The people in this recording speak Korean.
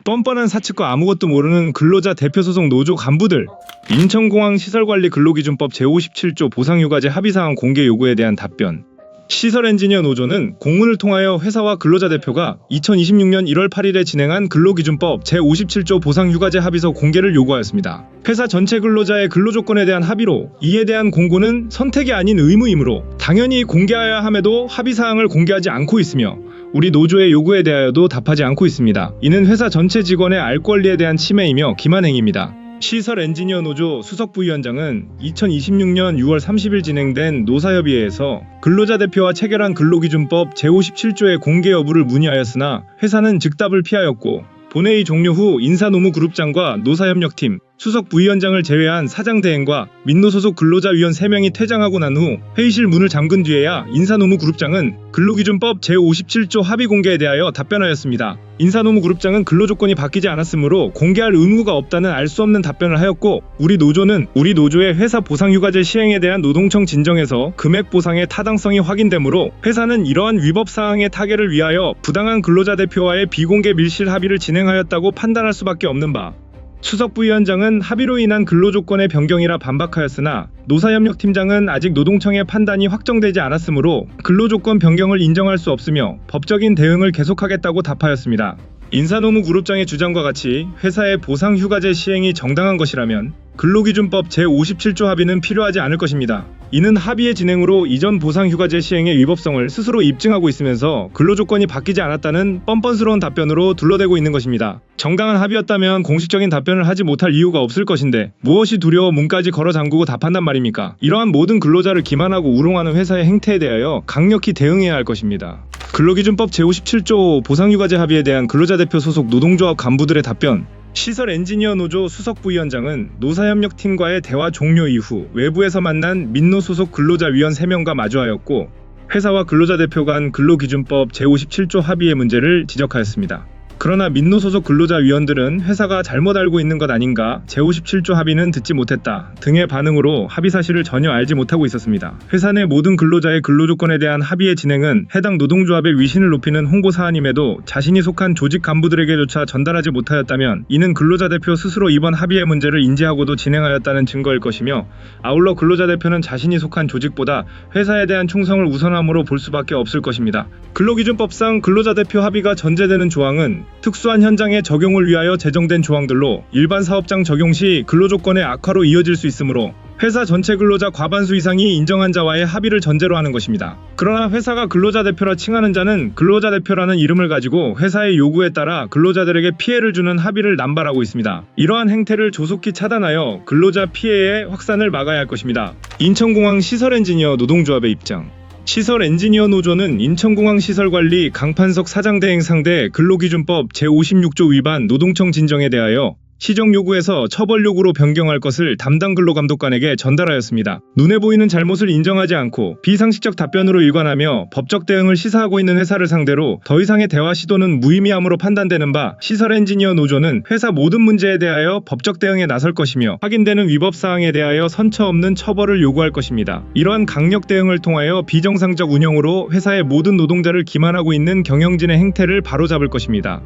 뻔뻔한 사측과 아무것도 모르는 근로자 대표 소속 노조 간부들. 인천공항 시설관리 근로기준법 제57조 보상휴가제 합의사항 공개 요구에 대한 답변. 시설엔지니어 노조는 공문을 통하여 회사와 근로자 대표가 2026년 1월 8일에 진행한 근로기준법 제57조 보상휴가제 합의서 공개를 요구하였습니다. 회사 전체 근로자의 근로조건에 대한 합의로 이에 대한 공고는 선택이 아닌 의무이므로 당연히 공개해야 함에도 합의사항을 공개하지 않고 있으며 우리 노조의 요구에 대하여도 답하지 않고 있습니다. 이는 회사 전체 직원의 알 권리에 대한 침해이며 기만행위입니다. 시설엔지니어 노조 수석부위원장은 2026년 6월 30일 진행된 노사협의회에서 근로자 대표와 체결한 근로기준법 제57조의 공개 여부를 문의하였으나 회사는 즉답을 피하였고 본회의 종료 후 인사노무그룹장과 노사협력팀, 수석부위원장을 제외한 사장대행과 민노 소속 근로자위원 3명이 퇴장하고 난 후 회의실 문을 잠근 뒤에야 인사노무그룹장은 근로기준법 제57조 합의 공개에 대하여 답변하였습니다. 인사노무그룹장은 근로조건이 바뀌지 않았으므로 공개할 의무가 없다는 알 수 없는 답변을 하였고 우리 노조의 회사 보상휴가제 시행에 대한 노동청 진정에서 금액 보상의 타당성이 확인되므로 회사는 이러한 위법사항의 타개를 위하여 부당한 근로자 대표와의 비공개 밀실 합의를 진행하였다고 판단할 수밖에 없는 바 수석부위원장은 합의로 인한 근로조건의 변경이라 반박하였으나 노사협력팀장은 아직 노동청의 판단이 확정되지 않았으므로 근로조건 변경을 인정할 수 없으며 법적인 대응을 계속하겠다고 답하였습니다. 인사노무그룹장의 주장과 같이 회사의 보상휴가제 시행이 정당한 것이라면 근로기준법 제57조 합의는 필요하지 않을 것입니다. 이는 합의의 진행으로 이전 보상휴가제 시행의 위법성을 스스로 입증하고 있으면서 근로조건이 바뀌지 않았다는 뻔뻔스러운 답변으로 둘러대고 있는 것입니다. 정당한 합의였다면 공식적인 답변을 하지 못할 이유가 없을 것인데 무엇이 두려워 문까지 걸어 잠그고 답한단 말입니까? 이러한 모든 근로자를 기만하고 우롱하는 회사의 행태에 대하여 강력히 대응해야 할 것입니다. 근로기준법 제57조 보상휴가제 합의에 대한 근로자 대표 소속 노동조합 간부들의 답변. 시설엔지니어 노조 수석부위원장은 노사협력팀과의 대화 종료 이후 외부에서 만난 민노 소속 근로자위원 3명과 마주하였고 회사와 근로자 대표 간 근로기준법 제57조 합의의 문제를 지적하였습니다. 그러나 민노 소속 근로자위원들은 회사가 잘못 알고 있는 것 아닌가, 제57조 합의는 듣지 못했다 등의 반응으로 합의 사실을 전혀 알지 못하고 있었습니다. 회사 내 모든 근로자의 근로조건에 대한 합의의 진행은 해당 노동조합의 위신을 높이는 홍보사안임에도 자신이 속한 조직 간부들에게조차 전달하지 못하였다면 이는 근로자 대표 스스로 이번 합의의 문제를 인지하고도 진행하였다는 증거일 것이며 아울러 근로자 대표는 자신이 속한 조직보다 회사에 대한 충성을 우선함으로 볼 수밖에 없을 것입니다. 근로기준법상 근로자 대표 합의가 전제되는 조항은 특수한 현장의 적용을 위하여 제정된 조항들로 일반 사업장 적용 시 근로조건의 악화로 이어질 수 있으므로 회사 전체 근로자 과반수 이상이 인정한 자와의 합의를 전제로 하는 것입니다. 그러나 회사가 근로자 대표라 칭하는 자는 근로자 대표라는 이름을 가지고 회사의 요구에 따라 근로자들에게 피해를 주는 합의를 남발하고 있습니다. 이러한 행태를 조속히 차단하여 근로자 피해의 확산을 막아야 할 것입니다. 인천공항 시설엔지니어 노동조합의 입장. 시설엔지니어 노조는 인천공항 시설관리 강판석 사장대행 상대 근로기준법 제56조 위반 노동청 진정에 대하여 시정 요구에서 처벌 요구로 변경할 것을 담당 근로감독관에게 전달하였습니다. 눈에 보이는 잘못을 인정하지 않고 비상식적 답변으로 일관하며 법적 대응을 시사하고 있는 회사를 상대로 더 이상의 대화 시도는 무의미함으로 판단되는 바 시설엔지니어 노조는 회사 모든 문제에 대하여 법적 대응에 나설 것이며 확인되는 위법사항에 대하여 선처 없는 처벌을 요구할 것입니다. 이러한 강력 대응을 통하여 비정상적 운영으로 회사의 모든 노동자를 기만하고 있는 경영진의 행태를 바로잡을 것입니다.